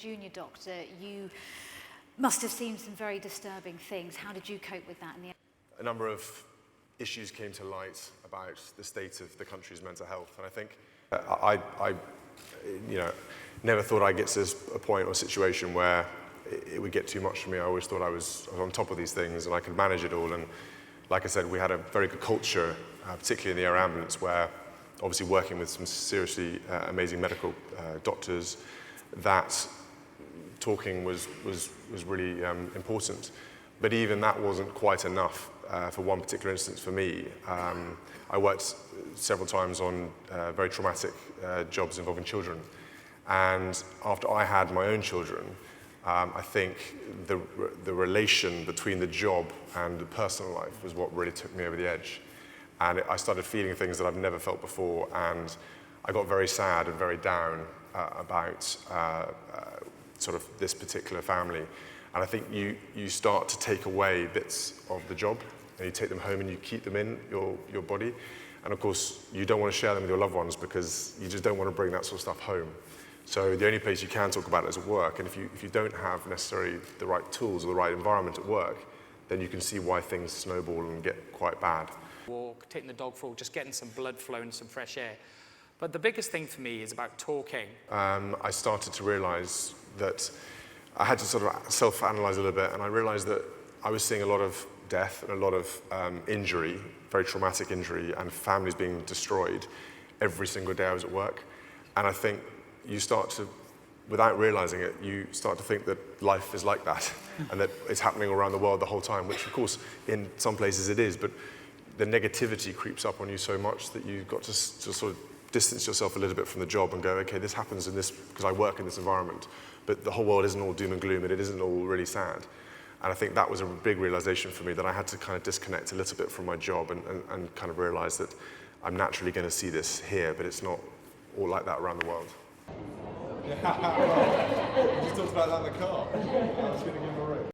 junior doctor, you must have seen some very disturbing things. How did you cope with that in the end? A number of issues came to light about the state of the country's mental health, and I think I never thought I'd get to a point or situation where it would get too much for me. I always thought I was on top of these things and I could manage it all. And like I said, we had a very good culture, particularly in the air ambulance, where obviously working with some seriously amazing medical doctors, that talking was really important. But even that wasn't quite enough for one particular instance for me. I worked several times on very traumatic jobs involving children. And after I had my own children, I think the relation between the job and the personal life was what really took me over the edge. And I started feeling things that I've never felt before, and I got very sad and very down about sort of this particular family. And I think you start to take away bits of the job, and you take them home and you keep them in your body. And of course, you don't want to share them with your loved ones because you just don't want to bring that sort of stuff home. So the only place you can talk about it is at work, and if you don't have necessarily the right tools or the right environment at work, then you can see why things snowball and get quite bad. Walk, taking the dog for a walk, just getting some blood flow and some fresh air. But the biggest thing for me is about talking. I started to realise that I had to sort of self-analyse a little bit, and I realised that I was seeing a lot of death and a lot of injury, very traumatic injury, and families being destroyed every single day I was at work. And I think you start to, without realising it, you start to think that life is like that and that it's happening around the world the whole time, which of course in some places it is, but the negativity creeps up on you so much that you've got to sort of distance yourself a little bit from the job and go, okay, this happens in this, because I work in this environment, but the whole world isn't all doom and gloom and it isn't all really sad. And I think that was a big realisation for me, that I had to kind of disconnect a little bit from my job and kind of realise that I'm naturally going to see this here, but it's not all like that around the world. Yeah, we just talked about that in the car. I was going to give him a